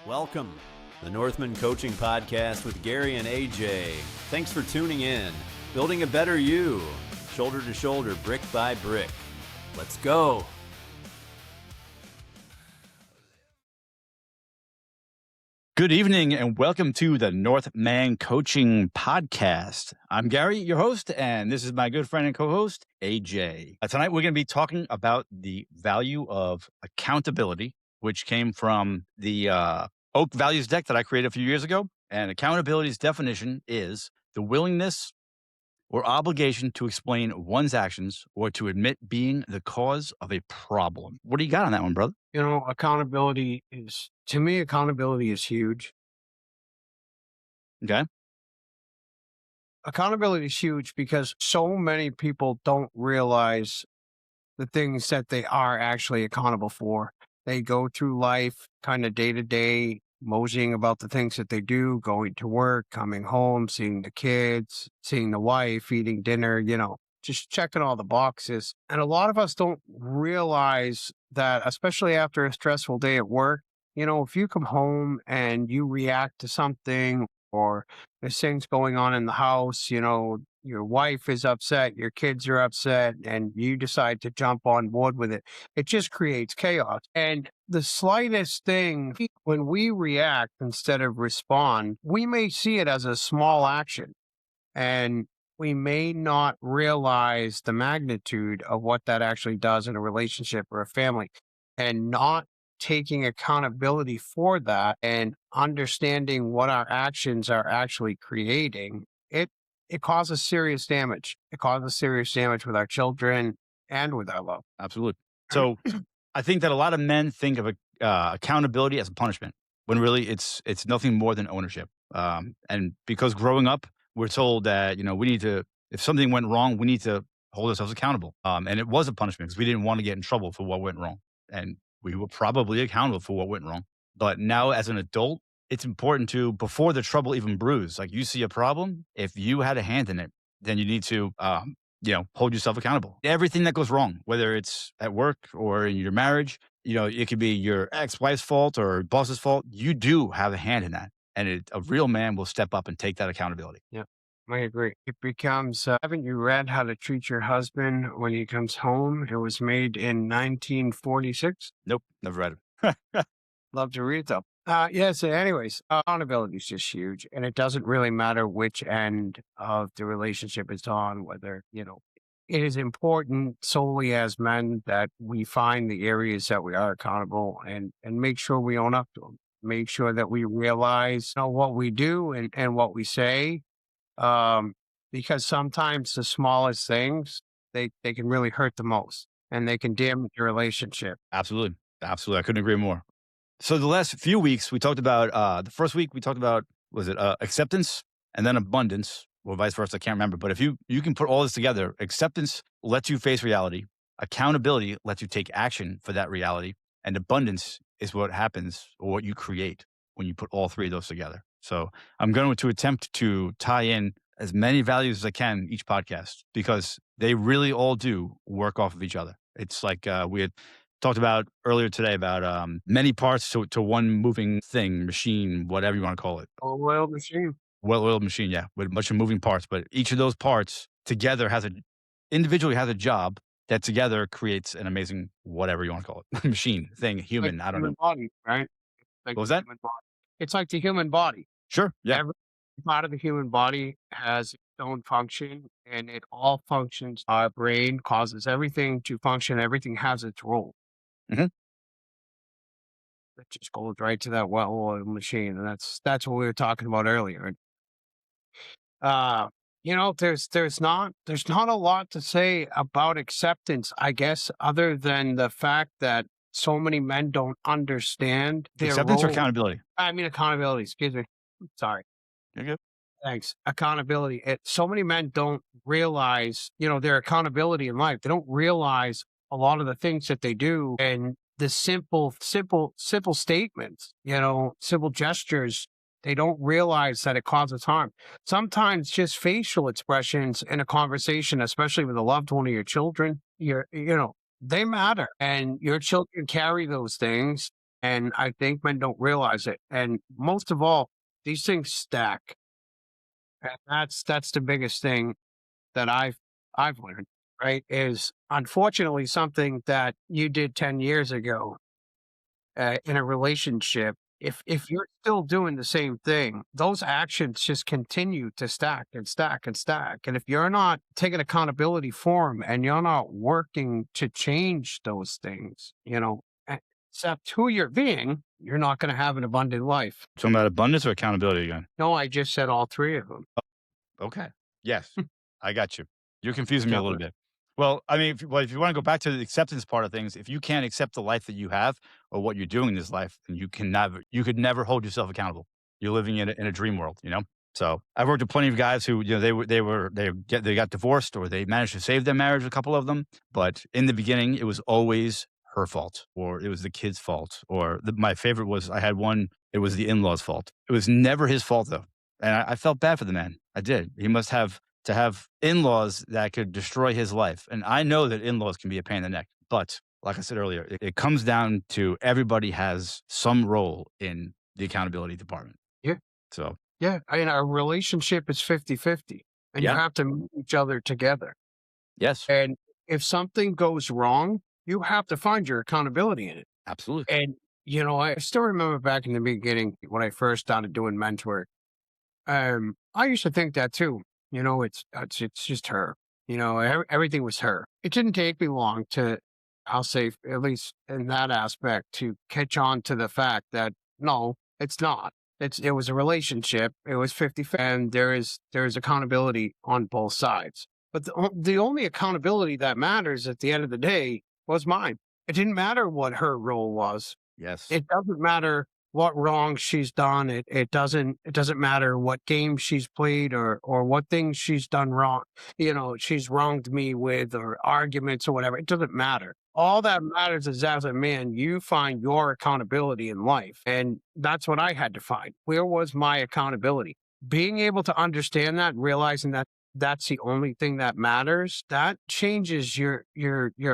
Welcome, the Northman Coaching Podcast with Gary and AJ. Thanks for tuning in. Building a better you, shoulder to shoulder, brick by brick. Let's go. Good evening and welcome to the Northman Coaching Podcast. I'm Gary, your host, and this is my good friend and co-host, AJ. Tonight we're going to be talking about the value of accountability, which came from the Oak Values deck that I created a few years ago. And accountability's definition is the willingness or obligation to explain one's actions or to admit being the cause of a problem. What do you got on that one, brother? You know, accountability is huge. Okay. Accountability is huge because so many people don't realize the things that they are actually accountable for. They go through life kind of day to day, moseying about the things that they do, going to work, coming home, seeing the kids, seeing the wife, eating dinner, just checking all the boxes. And a lot of us don't realize that, especially after a stressful day at work, if you come home and you react to something or there's things going on in the house, your wife is upset, your kids are upset, and you decide to jump on board with it, it just creates chaos. And the slightest thing, when we react instead of respond, we may see it as a small action. And we may not realize the magnitude of what that actually does in a relationship or a family, and not taking accountability for that and understanding what our actions are actually creating, it causes serious damage. It causes serious damage with our children and with our love. Absolutely. So I think that a lot of men think of accountability as a punishment when really it's nothing more than ownership. And because growing up, we're told that, we need to, if something went wrong, we need to hold ourselves accountable. And it was a punishment because we didn't want to get in trouble for what went wrong. And we were probably accountable for what went wrong. But now as an adult, it's important to, before the trouble even brews, like you see a problem, if you had a hand in it, then you need to, hold yourself accountable. Everything that goes wrong, whether it's at work or in your marriage, it could be your ex-wife's fault or boss's fault. You do have a hand in that. And a real man will step up and take that accountability. Yeah, I agree. It becomes, haven't you read How to Treat Your Husband When He Comes Home? It was made in 1946. Nope, never read it. Love to read it though. So anyways, accountability is just huge. And it doesn't really matter which end of the relationship it's on, whether, it is important solely as men that we find the areas that we are accountable and make sure we own up to them. Make sure that we realize what we do and what we say. Because sometimes the smallest things, they can really hurt the most and they can damage your relationship. Absolutely. Absolutely. I couldn't agree more. So the last few weeks, we talked about, the first week we talked about, acceptance and then abundance, or vice versa. I can't remember. But if you can put all this together, acceptance lets you face reality. Accountability lets you take action for that reality. And abundance is what happens or what you create when you put all three of those together. So I'm going to attempt to tie in as many values as I can each podcast because they really all do work off of each other. It's like we had talked about earlier today about many parts to one moving thing, machine, whatever you want to call it. Well-oiled machine. Well-oiled machine, yeah, with a bunch of moving parts. But each of those parts together individually has a job that together creates an amazing, whatever you want to call it, machine, thing, human, like I don't know. Body, right? Like What was that? It's like the human body. Sure, yeah. Every part of the human body has its own function and it all functions. Our brain causes everything to function. Everything has its role. Mm-hmm. That just goes right to that well-oiled machine. And that's what we were talking about earlier. There's not a lot to say about acceptance, I guess, other than the fact that so many men don't understand their Acceptance or role. accountability? I mean, accountability, excuse me. Sorry. You're good. Thanks. Accountability. So many men don't realize, their accountability in life. They don't realize a lot of the things that they do and the simple statements, simple gestures They don't realize that it causes harm. Sometimes just facial expressions in a conversation, especially with a loved one of your children, they matter, and your children carry those things. And I think men don't realize it. And most of all, these things stack. And that's the biggest thing that I've learned, right? Is unfortunately something that you did 10 years ago in a relationship. If you're still doing the same thing, those actions just continue to stack and stack and stack. And if you're not taking accountability for them and you're not working to change those things, except who you're being, you're not going to have an abundant life. Talking about abundance or accountability again? No, I just said all three of them. Okay. Yes, I got you. You're confusing me a little bit. Well, I mean, if you want to go back to the acceptance part of things, if you can't accept the life that you have or what you're doing in this life, then you could never hold yourself accountable. You're living in a dream world, So I've worked with plenty of guys who, they got divorced or they managed to save their marriage, a couple of them. But in the beginning, it was always her fault or it was the kid's fault. Or my favorite was I had one, it was the in-laws' fault. It was never his fault though. And I felt bad for the man. I did. He must have to have in-laws that could destroy his life. And I know that in-laws can be a pain in the neck. But like I said earlier, it comes down to everybody has some role in the accountability department. Yeah. So. Yeah. A relationship is 50-50 and you have to meet each other together. Yes. And if something goes wrong, you have to find your accountability in it. Absolutely. And, I still remember back in the beginning when I first started doing men's work. I used to think that too. It's just her. Everything was her. It didn't take me long to, I'll say, at least in that aspect, to catch on to the fact that no, it's not. It was a relationship. It was 50, and there is accountability on both sides. But the only accountability that matters at the end of the day was mine. It didn't matter what her role was. Yes. It doesn't matter what wrong she's done. It doesn't matter what game she's played or what things she's done wrong. She's wronged me with or arguments or whatever. It doesn't matter. All that matters is as a man, you find your accountability in life. And that's what I had to find. Where was my accountability? Being able to understand that, realizing that that's the only thing that matters, that changes your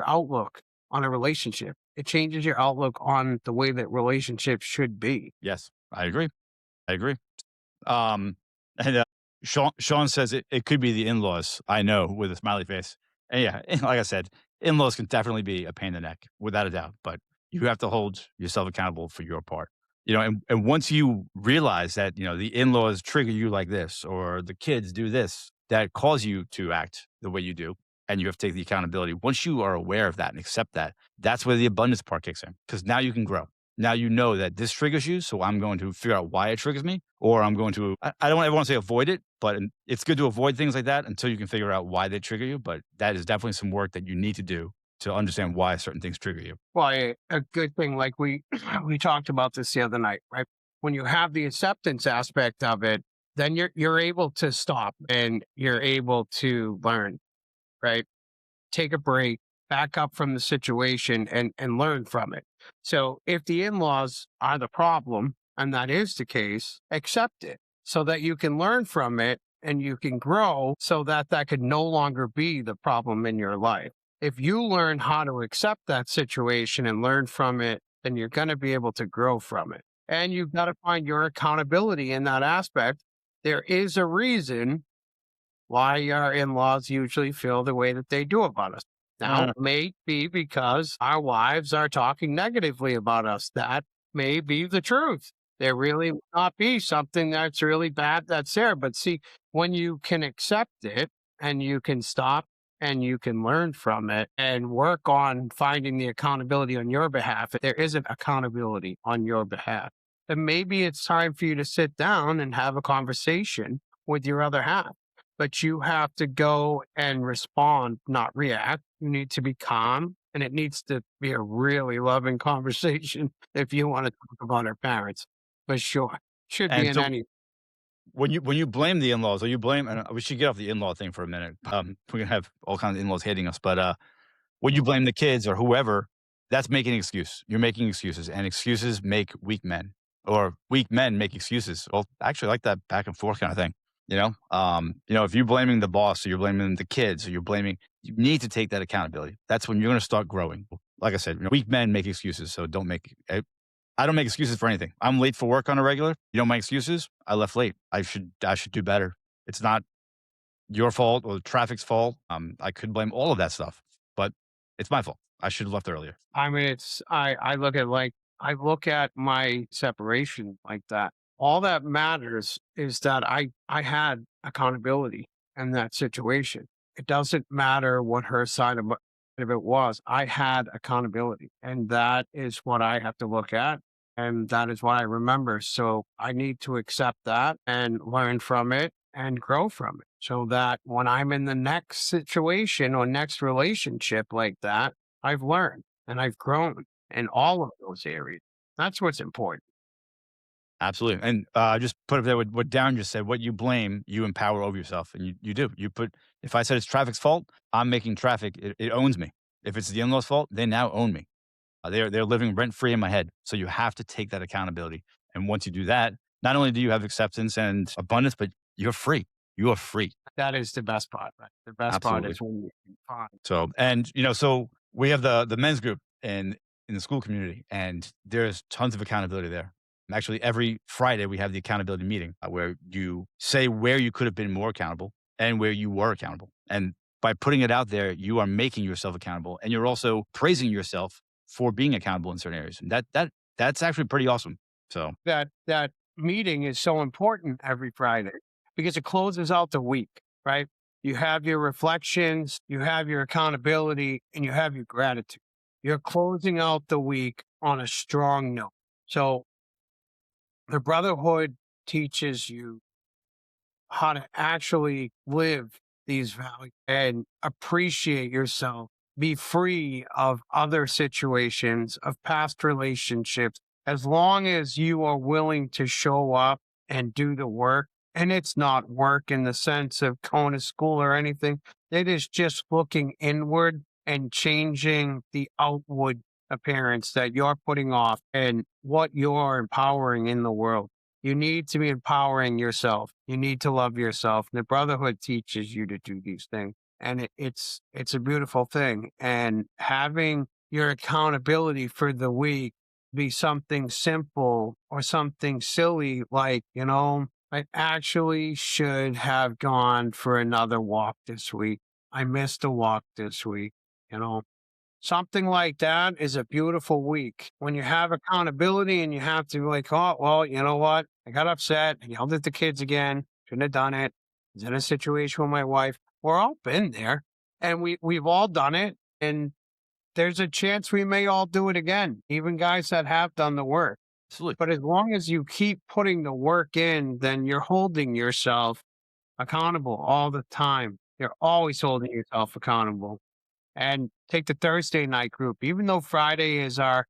outlook on a relationship. It changes your outlook on the way that relationships should be. Yes, I agree. And Sean says it could be the in-laws. I know, with a smiley face. And yeah, like I said, in-laws can definitely be a pain in the neck, without a doubt. But you have to hold yourself accountable for your part. And once you realize that, the in-laws trigger you like this, or the kids do this, that cause you to act the way you do, and you have to take the accountability. Once you are aware of that and accept that, that's where the abundance part kicks in. Because now you can grow. Now you know that this triggers you, so I'm going to figure out why it triggers me, or I'm going to, I don't ever want to say avoid it, but it's good to avoid things like that until you can figure out why they trigger you. But that is definitely some work that you need to do to understand why certain things trigger you. Well, a good thing, like we talked about this the other night, right? When you have the acceptance aspect of it, then you're able to stop and you're able to learn, right? Take a break, back up from the situation and learn from it. So if the in-laws are the problem, and that is the case, accept it so that you can learn from it and you can grow so that could no longer be the problem in your life. If you learn how to accept that situation and learn from it, then you're going to be able to grow from it. And you've got to find your accountability in that aspect. There is a reason why our in-laws usually feel the way that they do about us. Now, it may be because our wives are talking negatively about us. That may be the truth. There really will not be something that's really bad that's there. But see, when you can accept it and you can stop and you can learn from it and work on finding the accountability on your behalf, if there isn't accountability on your behalf, then maybe it's time for you to sit down and have a conversation with your other half. But you have to go and respond, not react. You need to be calm, and it needs to be a really loving conversation if you want to talk about our parents. For sure. Should be in any. When you blame the in-laws, or you blame, and we should get off the in-law thing for a minute. We're gonna have all kinds of in-laws hating us, but when you blame the kids or whoever, that's making an excuse. You're making excuses, and excuses make weak men. or weak men make excuses. Well, I actually like that back and forth kind of thing. If you're blaming the boss or you're blaming the kids or you need to take that accountability. That's when you're going to start growing. Like I said, weak men make excuses. So I don't make excuses for anything. I'm late for work on a regular. You know my excuses? I left late. I should do better. It's not your fault or the traffic's fault. I could blame all of that stuff, but it's my fault. I should have left earlier. I mean, I look at my separation like that. All that matters is that I had accountability in that situation. It doesn't matter what her side of it was. I had accountability, and that is what I have to look at, and that is what I remember. So I need to accept that and learn from it and grow from it, so that when I'm in the next situation or next relationship like that, I've learned and I've grown in all of those areas. That's what's important. Absolutely. And just put up there what Darren just said. What you blame, you empower over yourself. And you do. If I said it's traffic's fault, I'm making traffic. It owns me. If it's the in-law's fault, they now own me. They're living rent free in my head. So you have to take that accountability. And once you do that, not only do you have acceptance and abundance, but you're free. You are free. That is the best part, right? The best part Absolutely. is when you can find. So we have the men's group in the school community, and there's tons of accountability there. Actually, every Friday we have the accountability meeting where you say where you could have been more accountable and where you were accountable. And by putting it out there, you are making yourself accountable, and you're also praising yourself for being accountable in certain areas. And that's actually pretty awesome. So That meeting is so important every Friday because it closes out the week, right? You have your reflections, you have your accountability, and you have your gratitude. You're closing out the week on a strong note. So the brotherhood teaches you how to actually live these values and appreciate yourself, be free of other situations, of past relationships, as long as you are willing to show up and do the work. And it's not work in the sense of going to school or anything. It is just looking inward and changing the outward appearance that you're putting off and what you're empowering in the world. You need to be empowering yourself. You need to love yourself. The brotherhood teaches you to do these things. And it's a beautiful thing. And having your accountability for the week be something simple or something silly, like, I actually should have gone for another walk this week. I missed a walk this week, you know. Something like that is a beautiful week. When you have accountability and you have to be like, oh, well, you know what? I got upset. I yelled at the kids again. Shouldn't have done it. I was in a situation with my wife. We're all been there and we've all done it. And there's a chance we may all do it again, even guys that have done the work. absolutely. But as long as you keep putting the work in, then you're holding yourself accountable all the time. You're always holding yourself accountable. And take the Thursday night group, even though Friday is our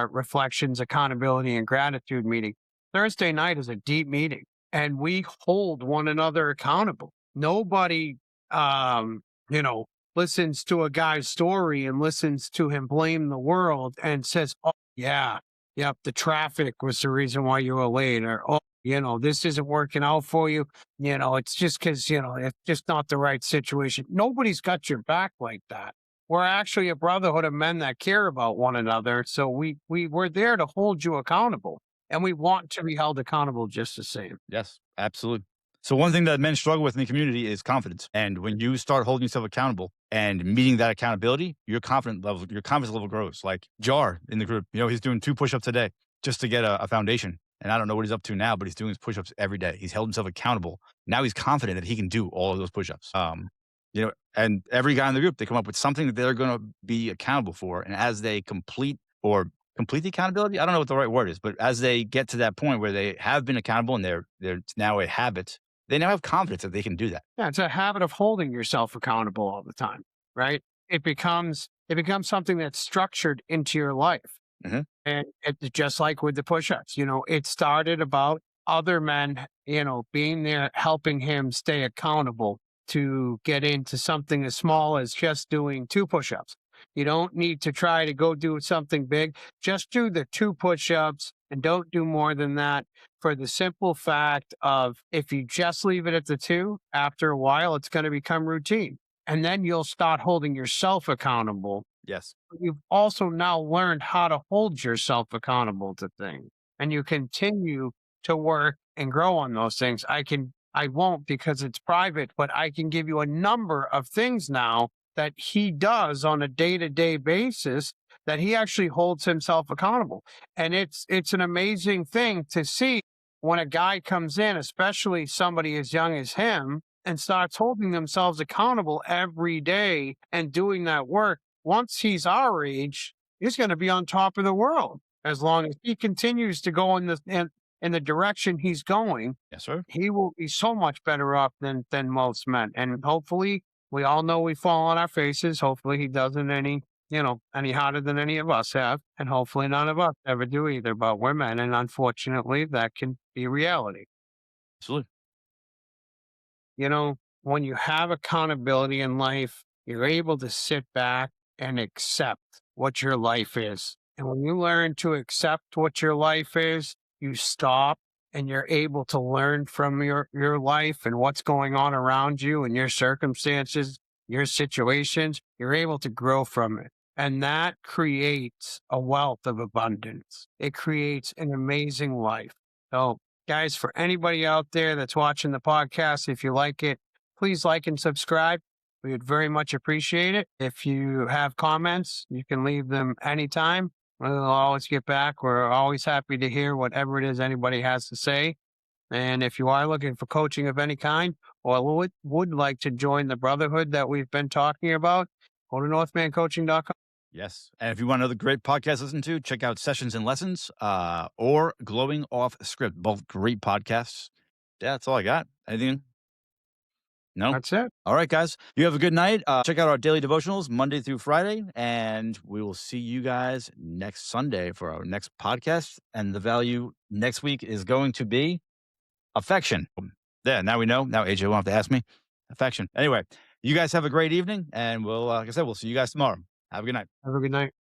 reflections, accountability, and gratitude meeting. Thursday night is a deep meeting, and we hold one another accountable. Nobody, listens to a guy's story and listens to him blame the world and says, "Oh yeah, yep, the traffic was the reason why you were late," or "Oh, this isn't working out for you. It's just because, it's just not the right situation." Nobody's got your back like that. We're actually a brotherhood of men that care about one another. So we're there to hold you accountable, and we want to be held accountable just the same. Yes, absolutely. So one thing that men struggle with in the community is confidence. And when you start holding yourself accountable and meeting that accountability, your confidence level grows. Like Jar in the group, he's doing 2 push-ups a day just to get a foundation. And I don't know what he's up to now, but he's doing his push-ups every day. He's held himself accountable. Now he's confident that he can do all of those push-ups. And every guy in the group, they come up with something that they're going to be accountable for. And as they complete the accountability, I don't know what the right word is, but as they get to that point where they have been accountable and they're now a habit, they now have confidence that they can do that. Yeah, it's a habit of holding yourself accountable all the time, right? It becomes something that's structured into your life. Mm-hmm. And it's just like with the push-ups, it started about other men, being there, helping him stay accountable to get into something as small as just doing 2 push-ups. You don't need to try to go do something big. Just do the 2 push-ups and don't do more than that, for the simple fact of, if you just leave it at the 2, after a while, it's going to become routine. And then you'll start holding yourself accountable. Yes. You've also now learned how to hold yourself accountable to things, and you continue to work and grow on those things. I won't because it's private, but I can give you a number of things now that he does on a day-to-day basis that he actually holds himself accountable. And it's an amazing thing to see when a guy comes in, especially somebody as young as him, and starts holding themselves accountable every day and doing that work. Once he's our age, he's going to be on top of the world as long as he continues to go in the direction he's going. Yes, sir. He will be so much better off than most men. And hopefully, we all know we fall on our faces. Hopefully, he doesn't any harder than any of us have, and hopefully none of us ever do either. But we're men, and unfortunately, that can be reality. Absolutely. When you have accountability in life, you're able to sit back and accept what your life is. And when you learn to accept what your life is, you stop and you're able to learn from your life and what's going on around you and your circumstances, your situations. You're able to grow from it. And that creates a wealth of abundance. It creates an amazing life. So, guys, for anybody out there that's watching the podcast, if you like it, please like and subscribe. We would very much appreciate it. If you have comments, you can leave them anytime. We'll always get back. We're always happy to hear whatever it is anybody has to say. And if you are looking for coaching of any kind, or would like to join the Brotherhood that we've been talking about, go to northmancoaching.com. Yes. And if you want another great podcast to listen to, check out Sessions and Lessons or Glowing Off Script. Both great podcasts. Yeah, that's all I got. Anything? No? That's it. All right, guys. You have a good night. Check out our daily devotionals Monday through Friday, and we will see you guys next Sunday for our next podcast. And the value next week is going to be affection. Yeah, now we know. Now AJ won't have to ask me. Affection. Anyway, you guys have a great evening, and we'll, like I said, we'll see you guys tomorrow. Have a good night. Have a good night.